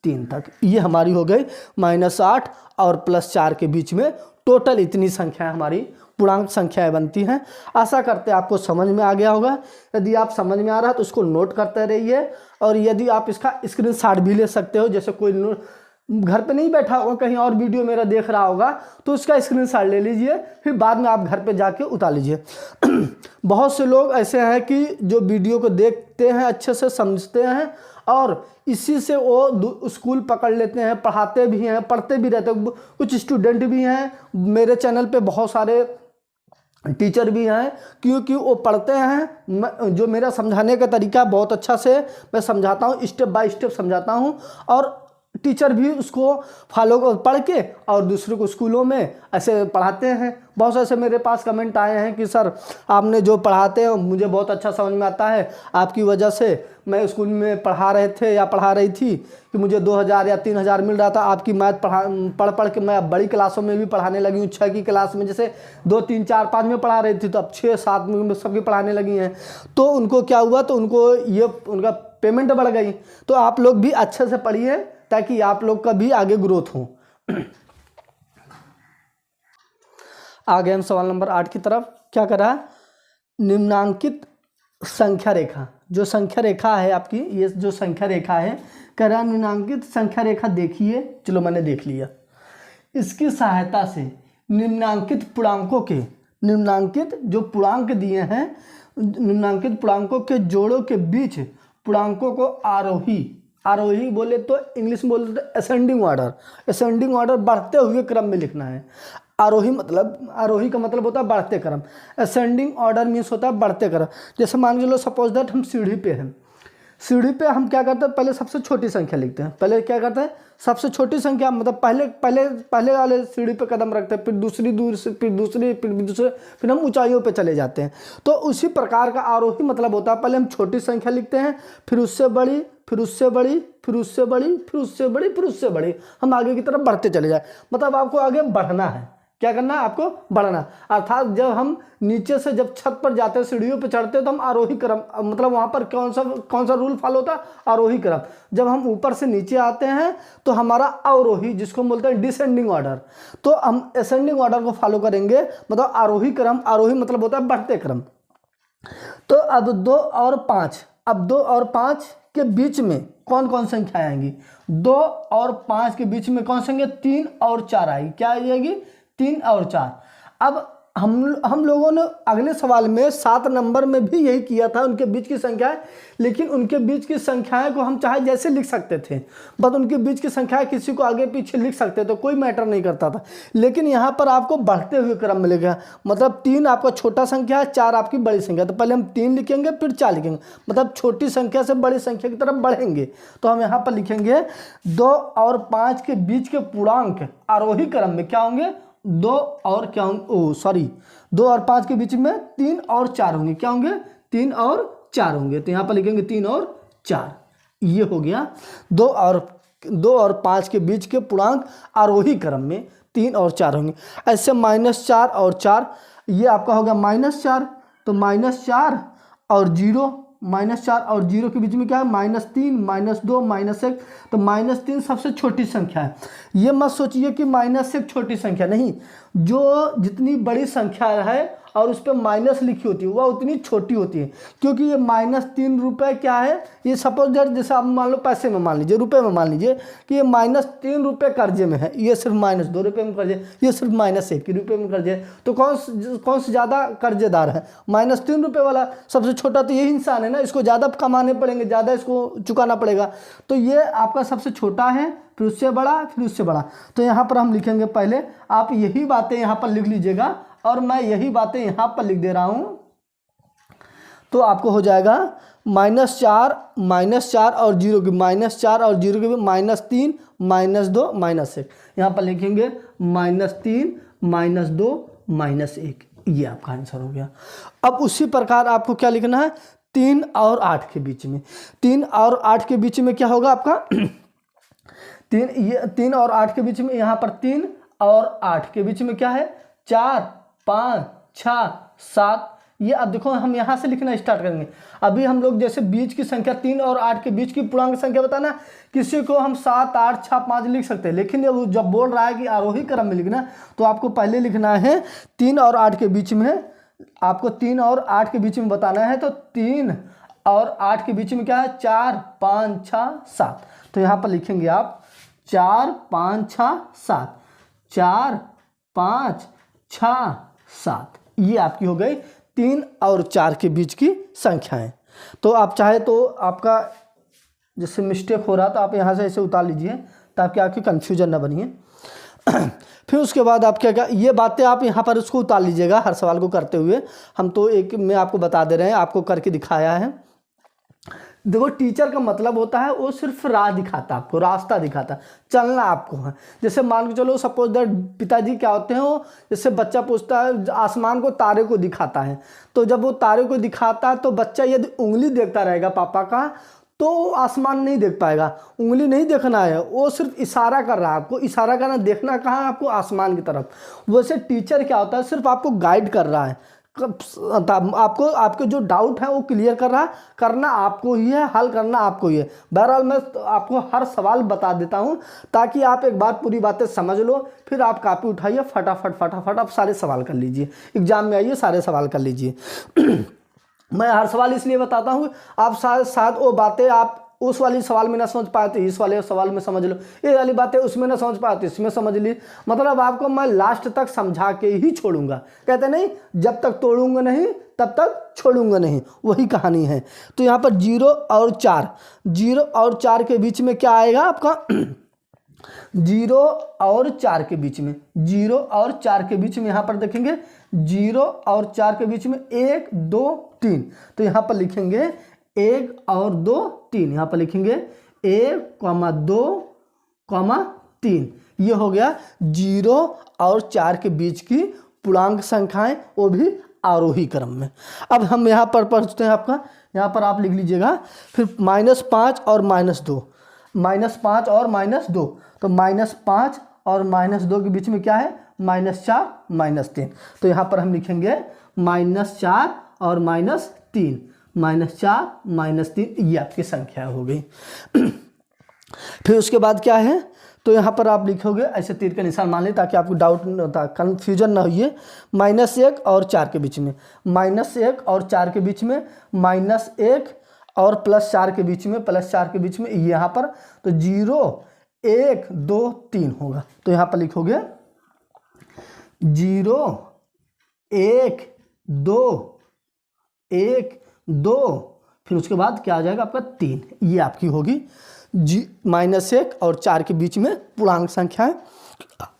3 तक। ये हमारी हो गई -8 और +4 के बीच में टोटल इतनी संख्या हमारी पूर्णांक संख्याएं बनती हैं। आशा करते हैं आपको समझ में आ गया होगा। यदि आप समझ में आ रहा है तो उसको नोट करते रहिए, और यदि आप इसका स्क्रीनशॉट भी ले सकते हो। जैसे कोई घर पे नहीं बैठा होगा, कहीं और वीडियो मेरा देख रहा होगा, तो उसका स्क्रीनशॉट ले लीजिए, फिर बाद में आप घर पे जाके उतार लीजिए। बहुत से लोग ऐसे हैं कि जो वीडियो को देखते हैं, अच्छे से समझते हैं, और इसी से वो स्कूल पकड़ लेते हैं, पढ़ाते भी हैं, पढ़ते भी रहते हैं। कुछ स्टूडेंट भी हैं मेरे चैनल पे, बहुत सारे टीचर भी हैं, क्योंकि वो पढ़ते हैं। जो मेरा समझाने का तरीका बहुत अच्छा से मैं समझाता हूँ, स्टेप बाय स्टेप समझाता हूँ, और टीचर भी उसको फॉलो पढ़ के और दूसरे को स्कूलों में ऐसे पढ़ाते हैं। बहुत से ऐसे मेरे पास कमेंट आए हैं कि सर आपने जो पढ़ाते हैं मुझे बहुत अच्छा समझ में आता है, आपकी वजह से मैं स्कूल में पढ़ा रहे थे या पढ़ा रही थी कि मुझे 2000 या 3000 मिल रहा था, आपकी मैथ पढ़ के मैं अब बड़ी क्लासों में भी पढ़ाने लगी हूँ। 6 की क्लास में जैसे 2 3 4 5 में पढ़ा रही थी, तो अब 6 7 में सबकी पढ़ाने लगी हैं। तो उनको क्या हुआ, तो उनको ये उनका पेमेंट बढ़ गई। तो आप लोग भी अच्छे से पढ़िए ताकि आप लोग का भी आगे ग्रोथ हो। आगे हम सवाल नंबर 8 की तरफ क्या करा, निम्नांकित संख्या रेखा। जो संख्या रेखा है आपकी, ये जो संख्या रेखा है, कह रहा निम्नांकित संख्या रेखा देखिए। चलो मैंने देख लिया। इसकी सहायता से निम्नांकित पूर्णांकों के, निम्नांकित जो पूर्णांक दिए हैं, निम्नांकित पूर्णांकों के जोड़ों के बीच पूर्णांकों को आरोही बोले तो इंग्लिश में बोले तो असेंडिंग ऑर्डर बढ़ते हुए क्रम में लिखना है। आरोही का मतलब होता है बढ़ते क्रम। असेंडिंग ऑर्डर मीन्स होता है बढ़ते क्रम। जैसे मान के लो सपोज दैट हम सीढ़ी पे हैं, सीढ़ी पे हम क्या करते हैं, पहले सबसे छोटी संख्या लिखते हैं। पहले क्या करते हैं, सबसे छोटी संख्या, मतलब पहले वाले सीढ़ी पे कदम रखते हैं, फिर दूसरी फिर हम ऊंचाइयों पे चले जाते हैं। तो उसी प्रकार का आरोही मतलब होता है, पहले हम छोटी संख्या लिखते हैं, फिर उससे बड़ी, फिर उससे बड़ी, फिर उससे बड़ी, फिर उससे बड़ी, फिर उससे बड़ी, हम आगे की तरफ बढ़ते चले जाए। मतलब आपको आगे बढ़ना है। क्या करना है आपको? बढ़ना। अर्थात जब हम नीचे से जब छत पर जाते हैं, सीढ़ियों पर चढ़ते हैं, तो हम आरोही क्रम, मतलब वहाँ पर कौन सा रूल फॉलो होता है? आरोही क्रम। जब हम ऊपर से नीचे आते हैं तो हमारा अवरोही, जिसको हम बोलते हैं डिसेंडिंग ऑर्डर। तो हम असेंडिंग ऑर्डर को फॉलो करेंगे, मतलब आरोही क्रम। आरोही मतलब होता है बढ़ते क्रम। तो अब 2 और 5, अब 2 और 5 के बीच में कौन कौन संख्याएं आएंगी? 2 और 5 के बीच में कौन संख्या? 3 और 4 आएगी। क्या आ जाएगी? 3 और 4। अब हम लोगों ने अगले सवाल में 7 नंबर में भी यही किया था, उनके बीच की संख्याएं। लेकिन उनके बीच की संख्याएं को हम चाहे जैसे लिख सकते थे, बस उनके बीच की संख्याएं किसी को आगे पीछे लिख सकते थे, कोई मैटर नहीं करता था। लेकिन यहाँ पर आपको बढ़ते हुए क्रम मिलेगा। मतलब 3 आपका छोटा संख्या है, 4 आपकी बड़ी संख्या। तो पहले हम 3 लिखेंगे, फिर 4 लिखेंगे, मतलब छोटी संख्या से बड़ी संख्या की तरफ बढ़ेंगे। तो हम यहाँ पर लिखेंगे 2 और 5 के बीच के पूर्णांक आरोही क्रम में क्या होंगे? 2 और 5 के बीच में 3 और 4 होंगे। क्या होंगे? 3 और 4 होंगे। तो यहाँ पर लिखेंगे 3 और 4। ये हो गया 2 और 5 के बीच के पूर्णांक आरोही क्रम में 3 और 4 होंगे। ऐसे -4 और 4, ये आपका हो गया -4। तो -4 और 0, -4 और 0 के बीच में क्या है? -3, -2, -1। तो -3 सबसे छोटी संख्या है। ये मत सोचिए कि -1 छोटी संख्या नहीं, जो जितनी बड़ी संख्या है और उस पर माइनस लिखी होती है वह उतनी छोटी होती है, क्योंकि ये -3 रुपये क्या है, ये सपोज दैट जैसे आप मान लो पैसे में मान लीजिए, रुपए में मान लीजिए कि ये -3 रुपये कर्जे में है, ये सिर्फ -2 रुपये में कर्जे, ये सिर्फ -1 रुपये में कर्जे। तो कौन से ज़्यादा कर्जेदार है, -3 रुपये वाला सबसे छोटा तो ये इंसान है ना, इसको ज़्यादा कमाने पड़ेंगे, ज़्यादा इसको चुकाना पड़ेगा। तो ये आपका सबसे छोटा है, फिर उससे बड़ा, फिर उससे बड़ा। तो यहाँ पर हम लिखेंगे, पहले आप यही बातें यहाँ पर लिख लीजिएगा और मैं यही बातें यहाँ पर लिख दे रहा हूँ। तो आपको हो जाएगा -4 और 0 की -4 और 0 की भी -3 -2 -1। यहाँ पर लिखेंगे -3 -2 -1। ये आपका आंसर हो गया। अब उसी प्रकार आपको क्या लिखना है, 3 और 8 के बीच में। 3 और 8 के बीच में क्या होगा आपका 3 और 8 के बीच में, यहाँ पर 3 और 8 के बीच में क्या है, 4 5 6 7। ये अब देखो हम यहाँ से लिखना स्टार्ट करेंगे। अभी हम लोग जैसे बीच की संख्या 3 और 8 के बीच की पूर्णांक संख्या बताना, किसी को हम 7 8 6 5 लिख सकते हैं, लेकिन जब बोल रहा है कि आरोही क्रम में लिखना, तो आपको पहले लिखना है 3 और 8 के बीच में। आपको 3 और 8 के बीच में बताना है, तो 3 और 8 के बीच में क्या है, 4 5 6 7। तो यहाँ पर लिखेंगे आप 4 5 6 7, 4 5 6 7। ये आपकी हो गई 3 और 4 के बीच की संख्याएं। तो आप चाहे तो आपका जैसे मिस्टेक हो रहा तो आप यहाँ से ऐसे उतार लीजिए ताकि आपकी कन्फ्यूजन ना बनिए। फिर उसके बाद आप क्या ये बातें आप यहाँ पर उसको उतार लीजिएगा हर सवाल को करते हुए। हम तो एक में आपको बता दे रहे हैं, आपको करके दिखाया है। देखो टीचर का मतलब होता है वो सिर्फ राह दिखाता, आपको रास्ता दिखाता, चलना आपको है। जैसे मान के चलो सपोज दैट पिताजी क्या होते हैं, वो जैसे बच्चा पूछता है आसमान को, तारे को दिखाता है, तो जब वो तारे को दिखाता है तो बच्चा यदि उंगली देखता रहेगा पापा का तो आसमान नहीं देख पाएगा। उंगली नहीं देखना है, वो सिर्फ इशारा कर रहा है, आपको इशारा करना, देखना कहाँ है आपको, आसमान की तरफ। वैसे टीचर क्या होता है, सिर्फ आपको गाइड कर रहा है, आपको आपके जो डाउट है वो क्लियर कर रहा है, करना आपको ही है, हल करना आपको ही है। बहरहाल मैं आपको हर सवाल बता देता हूँ ताकि आप एक बार पूरी बातें समझ लो, फिर आप कॉपी उठाइए, फटाफट आप सारे सवाल कर लीजिए, एग्जाम में आइए सारे सवाल कर लीजिए। मैं हर सवाल इसलिए बताता हूँ आप साथ वो बातें आप उस वाली सवाल में ना समझ पाए तो इस वाले सवाल में समझ लो, ये वाली बातें उसमें ना समझ पाए तो इसमें समझ ली। मतलब आपको मैं लास्ट तक समझा के ही छोड़ूंगा, कहते नहीं जब तक तोड़ूंगा नहीं तब तक छोड़ूंगा नहीं, वही कहानी है। तो यहाँ पर 0 और 4 के बीच में क्या आएगा आपका 0 और 4 के बीच में, 0 और 4 के बीच में यहाँ पर देखेंगे 0 और 4 के बीच में 1 2 3। तो यहाँ पर लिखेंगे 1 और 2 3, यहाँ पर लिखेंगे 1 2 3। ये हो गया 0 और 4 के बीच की पूर्णांक संख्याएं, वो भी आरोही क्रम में। अब हम यहाँ पर पढ़ते हैं, आपका यहाँ पर आप लिख लीजिएगा फिर -5 और -2, -5 और -2। तो -5 और -2 के बीच में क्या है, -4 -3। तो यहाँ पर हम लिखेंगे -4 और -3, -4 -3। ये आपकी संख्या हो गई। फिर उसके बाद क्या है, तो यहाँ पर आप लिखोगे ऐसे तीर का निशान मान लें ताकि आपको डाउट न होता, कन्फ्यूजन ना होइए। -1 और 4 के बीच में, -1 और 4 के बीच में, -1 और +4 के बीच में, +4 के बीच में यहाँ पर तो 0 1 2 3 होगा। तो यहाँ पर लिखोगे 0 1 2 1 2, फिर उसके बाद क्या आ जाएगा आपका 3। ये आपकी होगी -1 और 4 के बीच में पूर्णांक संख्या है।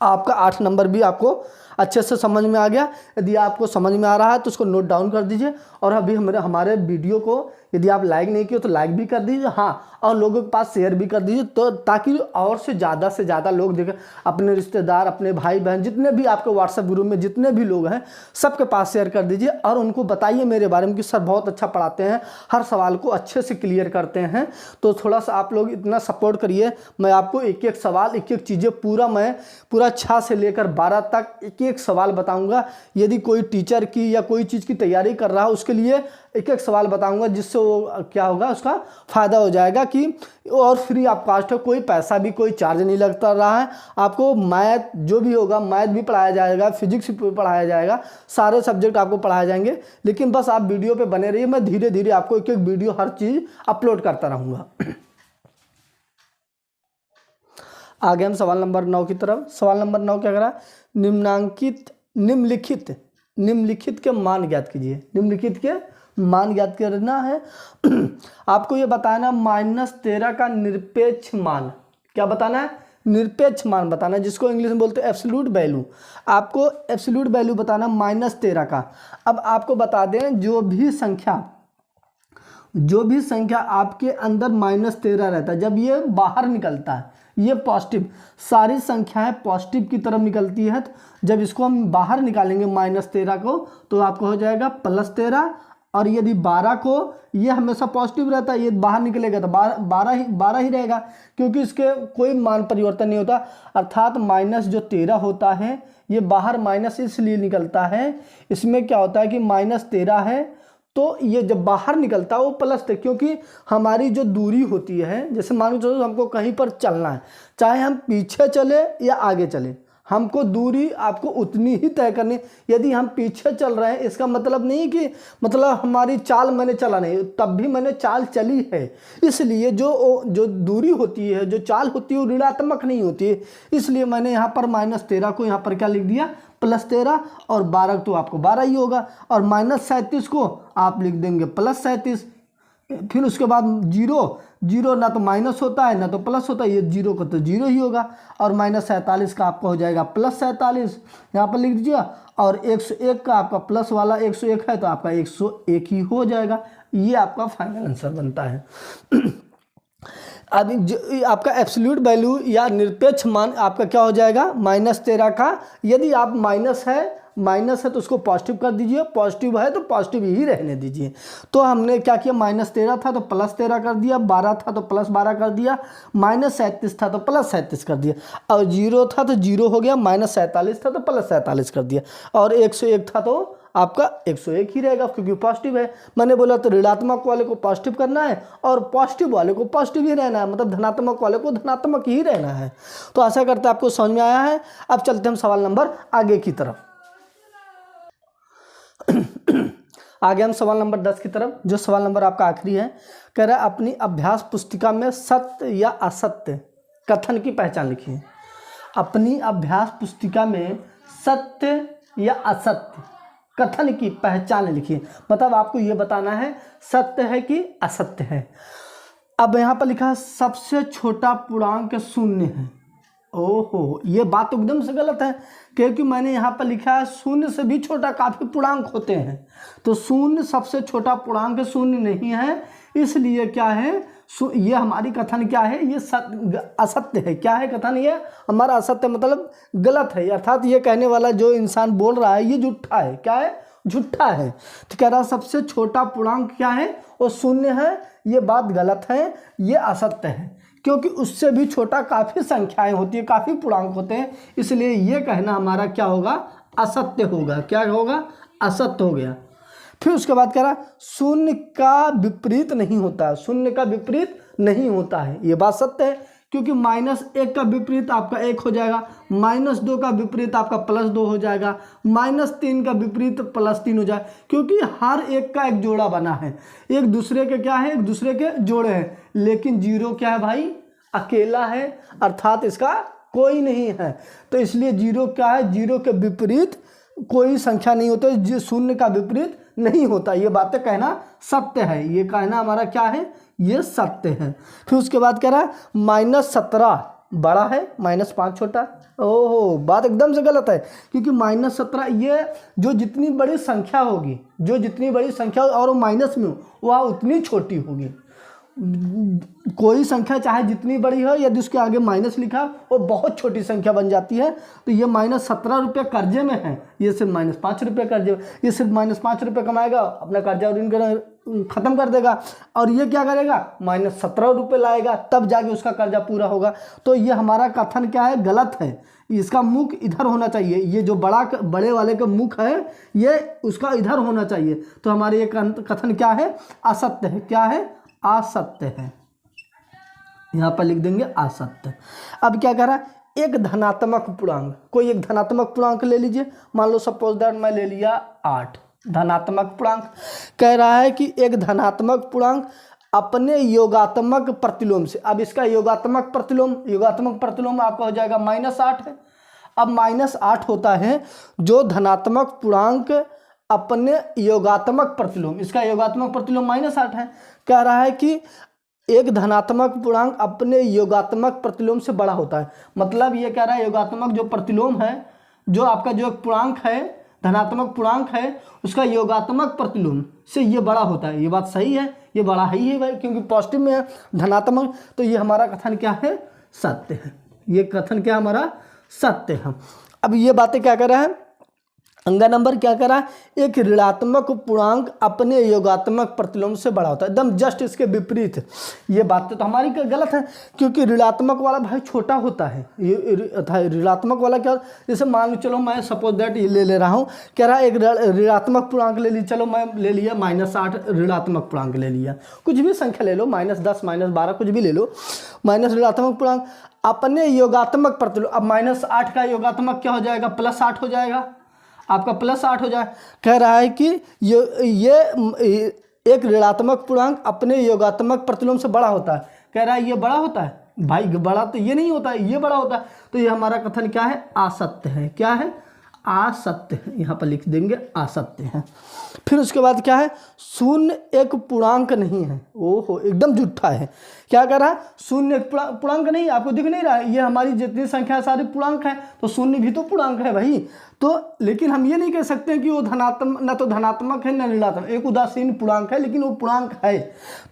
आपका 8 नंबर भी आपको अच्छे से समझ में आ गया। यदि आपको समझ में आ रहा है तो उसको नोट डाउन कर दीजिए, और अभी हमारे वीडियो को यदि आप लाइक नहीं किए तो लाइक भी कर दीजिए, हाँ, और लोगों के पास शेयर भी कर दीजिए, तो ताकि और से ज़्यादा लोग देखें, अपने रिश्तेदार, अपने भाई बहन, जितने भी आपके व्हाट्सएप ग्रुप में जितने भी लोग हैं सबके पास शेयर कर दीजिए, और उनको बताइए मेरे बारे में कि सर बहुत अच्छा पढ़ाते हैं, हर सवाल को अच्छे से क्लियर करते हैं। तो थोड़ा सा आप लोग इतना सपोर्ट करिए, मैं आपको एक एक सवाल, एक एक चीज़ें पूरा 6 से लेकर 12 तक एक सवाल बताऊंगा। यदि कोई टीचर की या कोई चीज़ की तैयारी कर रहा है उसके लिए एक एक सवाल बताऊंगा, जिससे वो क्या होगा, उसका फ़ायदा हो जाएगा कि और फ्री ऑफ कास्ट है, कोई पैसा भी कोई चार्ज नहीं लगता रहा है। आपको मैथ जो भी होगा, मैथ भी पढ़ाया जाएगा, फिजिक्स भी पढ़ाया जाएगा, सारे सब्जेक्ट आपको पढ़ाए जाएंगे। लेकिन बस आप वीडियो पे बने रहिए, मैं धीरे धीरे आपको एक एक वीडियो हर चीज़ अपलोड करता रहूँगा। आगे हम सवाल नंबर 9 की तरफ। सवाल नंबर 9 क्या करा, निम्नलिखित के मान ज्ञात कीजिए। निम्नलिखित के मान ज्ञात करना है। आपको ये बताना -13 का निरपेक्ष मान, क्या बताना है, निरपेक्ष मान बताना है, जिसको इंग्लिश में बोलते हैं एब्सोल्यूट वैल्यू। आपको एब्सोल्यूट वैल्यू बताना -13 का। अब आपको बता दें जो भी संख्या आपके अंदर -13 रहता है, जब ये बाहर निकलता है, ये पॉजिटिव, सारी संख्याएं पॉजिटिव की तरफ निकलती है। तो जब इसको हम बाहर निकालेंगे -13 को, तो आपको हो जाएगा +13। और यदि 12 को, ये हमेशा पॉजिटिव रहता है, ये बाहर निकलेगा तो 12 ही रहेगा, क्योंकि इसके कोई मान परिवर्तन नहीं होता। अर्थात -13 होता है, ये बाहर माइनस इसलिए निकलता है, इसमें क्या होता है कि -13 है, तो ये जब बाहर निकलता है वो प्लस है, क्योंकि हमारी जो दूरी होती है, जैसे मान लो चलो हमको कहीं पर चलना है, चाहे हम पीछे चले या आगे चले, हमको दूरी आपको उतनी ही तय करनी। यदि हम पीछे चल रहे हैं, इसका मतलब नहीं कि मतलब हमारी चाल मैंने चला नहीं, तब भी मैंने चाल चली है। इसलिए जो दूरी होती है, जो चाल होती है, वो ऋणात्मक नहीं होती है। इसलिए मैंने यहाँ पर -13 को यहाँ पर क्या लिख दिया, +13, और 12 तो आपको 12 ही होगा, और -37 को आप लिख देंगे +37। फिर उसके बाद 0 ना तो माइनस होता है ना तो प्लस होता है, ये 0 का तो 0 ही होगा, और -47 का आपका हो जाएगा +47, यहाँ पर लिख दीजिए। और 101 का आपका प्लस वाला 101 है तो आपका 101 ही हो जाएगा। ये आपका फाइनल आंसर बनता है। अब आपका एब्सोल्यूट वैल्यू या निरपेक्ष मान आपका क्या हो जाएगा, -13 का। यदि आप माइनस है तो उसको पॉजिटिव कर दीजिए, पॉजिटिव है तो पॉजिटिव ही रहने दीजिए। तो हमने क्या किया, -13 था तो +13 कर दिया, 12 था तो +12 कर दिया, -37 था तो +37 कर दिया, और 0 था तो 0 हो गया, -47 था तो +47 कर दिया, और 101 था तो आपका 101 ही रहेगा, क्योंकि पॉजिटिव है। मैंने बोला तो ऋणात्मक वाले को पॉजिटिव करना है और पॉजिटिव वाले को पॉजिटिव ही रहना है, मतलब धनात्मक वाले को धनात्मक ही रहना है। तो आशा करते हैं आपको समझ में आया है। अब चलते हम सवाल नंबर आगे की तरफ। आगे हम सवाल नंबर 10 की तरफ, जो सवाल नंबर आपका आखिरी है। कह रहा है अपनी अभ्यास पुस्तिका में सत्य या असत्य कथन की पहचान लिखिए। अपनी अभ्यास पुस्तिका में सत्य या असत्य कथन की पहचान लिखिए। मतलब आपको ये बताना है सत्य है कि असत्य है। अब यहाँ पर लिखा है सबसे छोटा पूर्णांक 0 है। ओहो, ये बात तो एकदम से गलत है, क्योंकि मैंने यहाँ पर लिखा है 0 से भी छोटा काफ़ी पूर्णांक होते हैं, तो 0 सबसे छोटा पूर्णांक 0 नहीं है। इसलिए क्या है, ये हमारी कथन क्या है, ये असत्य है। क्या है कथन, ये हमारा असत्य मतलब गलत है, अर्थात ये कहने वाला जो इंसान बोल रहा है ये झूठा है। क्या है, झूठा है। तो कह रहा सबसे छोटा पूर्णांक क्या है, वो 0 है। ये बात गलत है, ये असत्य है, क्योंकि उससे भी छोटा काफ़ी संख्याएं होती है, काफ़ी पूर्णांक होते हैं। इसलिए ये कहना हमारा क्या होगा, असत्य होगा। क्या होगा, असत्य हो गया। फिर उसके बाद कह रहा 0 का विपरीत नहीं होता, 0 का विपरीत नहीं होता है। ये बात सत्य है, क्योंकि -1 का विपरीत आपका 1 हो जाएगा, -2 का विपरीत आपका +2 हो जाएगा, -3 का विपरीत +3 हो जाएगा, क्योंकि हर एक का एक जोड़ा बना है, एक दूसरे के क्या है, एक दूसरे के जोड़े हैं। लेकिन 0 क्या है भाई, अकेला है, अर्थात इसका कोई नहीं है। तो इसलिए 0 क्या है, 0 के विपरीत कोई संख्या नहीं होती, 0 का विपरीत नहीं होता। ये बातें कहना सत्य है, ये कहना हमारा क्या है, ये सत्य है। फिर उसके बाद कह रहा है -17 बड़ा है, -5 छोटा। ओहो, बात एकदम से गलत है, क्योंकि -17 ये जो जितनी बड़ी संख्या होगी, जो जितनी बड़ी संख्या और वो माइनस में हो, वह उतनी छोटी होगी। कोई संख्या चाहे जितनी बड़ी हो, यदि उसके आगे माइनस लिखा वो बहुत छोटी संख्या बन जाती है। तो ये -17 रुपये कर्जे में है, ये सिर्फ -5 रुपये कर्जे में, ये सिर्फ -5 रुपये कमाएगा, अपना कर्जा ख़त्म कर देगा, और ये क्या करेगा, -17 रुपये लाएगा, तब जाके उसका कर्जा पूरा होगा। तो ये हमारा कथन क्या है, गलत है। इसका मुख इधर होना चाहिए, ये जो बड़े वाले का मुख है ये उसका इधर होना चाहिए। तो हमारे ये कथन क्या है, असत्य है। क्या है, असत्य है। यहाँ पर लिख देंगे असत्य। अब क्या कह रहा है, एक धनात्मक पूर्णांक, कोई एक धनात्मक पूर्णांक ले लीजिए। मान लो सपोज दैट मैं ले लिया 8, धनात्मक पूर्णांक। कह रहा है कि एक धनात्मक पूर्णांक अपने योगात्मक प्रतिलोम से, अब इसका योगात्मक प्रतिलोम आपका हो जाएगा -8 है। अब -8 होता है जो धनात्मक पूर्णांक अपने योगात्मक प्रतिलोम, इसका योगात्मक प्रतिलोम -8 है। कह रहा है कि एक धनात्मक पूर्णांक अपने योगात्मक प्रतिलोम से बड़ा होता है। मतलब ये कह रहा है योगात्मक जो प्रतिलोम है, जो आपका जो पूर्णांक है, धनात्मक पूर्णांक है, उसका योगात्मक प्रतिलोम से ये बड़ा होता है। ये बात सही है, ये बड़ा ही है भाई, क्योंकि पॉजिटिव में है धनात्मक, तो ये हमारा कथन क्या है, सत्य है। ये कथन क्या हमारा सत्य है। अब ये बातें क्या कर रहा है, अंगा नंबर क्या कर रहा है, एक ऋणात्मक पूर्णांक अपने योगात्मक प्रतिलोम से बड़ा होता है। एकदम जस्ट इसके विपरीत। ये बात तो हमारी गलत है, क्योंकि ऋणात्मक वाला भाई छोटा होता है। ये ऋणात्मक वाला क्या, जैसे मान लो चलो मैं सपोज दैट ये ले रहा हूँ, कह रहा है एक ऋणात्मक पूर्णांक ले ली, चलो मैं ले लिया -8 ऋणात्मक पूर्णांक ले लिया, कुछ भी संख्या ले लो, -10 -12 कुछ भी ले लो, माइनस ऋणात्मक पूर्णांक अपने योगात्मक प्रतिलोम। अब -8 का योगात्मक क्या हो जाएगा, +8 हो जाएगा, आपका +8 हो जाए। कह रहा है कि ये एक ऋणात्मक पूर्णांक अपने योगात्मक प्रतिलोम से बड़ा होता है। कह रहा है ये बड़ा होता है भाई, बड़ा तो ये नहीं होता है, ये बड़ा होता है। तो ये हमारा कथन क्या है, असत्य है। क्या है, असत्य है। यहाँ पर लिख देंगे असत्य है। फिर उसके बाद क्या है, शून्य एक पूर्णांक नहीं है। ओहो, एकदम झूठा है। क्या कर रहा है, शून्य एक पूर्णांक नहीं, आपको दिख नहीं रहा है, ये हमारी जितनी संख्या सारी पूर्णांक है, तो शून्य भी तो पूर्णांक है भाई। तो लेकिन हम ये नहीं कह सकते कि वो धनात्मक, न तो धनात्मक है न ऋणात्मक, एक उदासीन पूर्णांक है, लेकिन वो पूर्णांक है।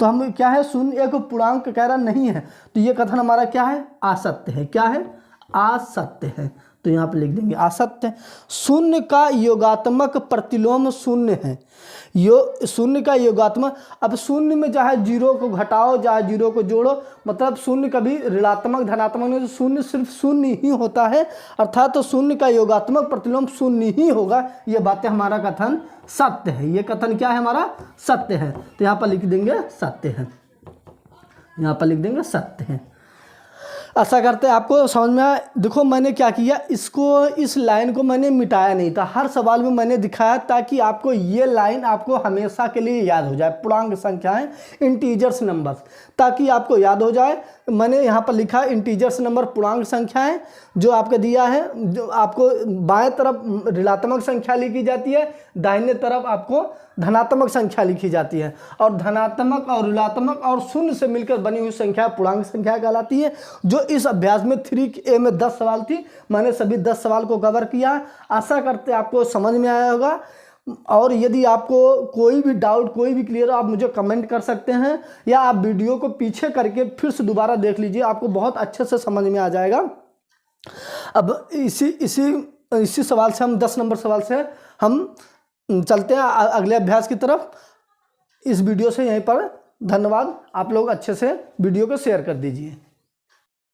तो हम क्या है, शून्य एक पूर्णांक कह रहा नहीं है, तो ये कथन हमारा क्या है, असत्य है। क्या है, असत्य है। तो यहाँ पे लिख देंगे असत्य। शून्य का योगात्मक प्रतिलोम शून्य है। शून्य का योगात्मक, अब शून्य में चाहे 0 को घटाओ चाहे 0 को जोड़ो, मतलब शून्य कभी ऋणात्मक धनात्मक नहीं, तो शून्य सिर्फ शून्य ही होता है, अर्थात तो शून्य का योगात्मक प्रतिलोम शून्य ही होगा। ये बातें हमारा कथन सत्य है। ये कथन क्या है, हमारा सत्य है। तो यहाँ पर लिख देंगे सत्य है। यहाँ पर लिख देंगे सत्य है। ऐसा करते हैं, आपको समझ में आया। देखो मैंने क्या किया, इसको, इस लाइन को मैंने मिटाया नहीं था, हर सवाल में मैंने दिखाया ताकि आपको ये लाइन आपको हमेशा के लिए याद हो जाए। पूर्णांक संख्याएं, इंटीजर्स नंबर्स, ताकि आपको याद हो जाए। मैंने यहाँ पर लिखा इंटीजर्स नंबर पूर्णांक संख्याएं, जो आपको दिया है, जो आपको बाएं तरफ ऋणात्मक संख्या लिखी जाती है, दाहिने तरफ आपको धनात्मक संख्या लिखी जाती है, और धनात्मक और ऋणात्मक और शून्य से मिलकर बनी हुई संख्या पूर्णांक संख्या कहलाती है। जो इस अभ्यास में 3A में 10 सवाल थी, मैंने सभी 10 सवाल को कवर किया। आशा करते आपको समझ में आया होगा। और यदि आपको कोई भी डाउट, कोई भी क्लियर हो, आप मुझे कमेंट कर सकते हैं, या आप वीडियो को पीछे करके फिर से दोबारा देख लीजिए, आपको बहुत अच्छे से समझ में आ जाएगा। अब इसी सवाल से हम 10 नंबर सवाल से हम चलते हैं अगले अभ्यास की तरफ। इस वीडियो से यहीं पर धन्यवाद। आप लोग अच्छे से वीडियो को शेयर कर दीजिए।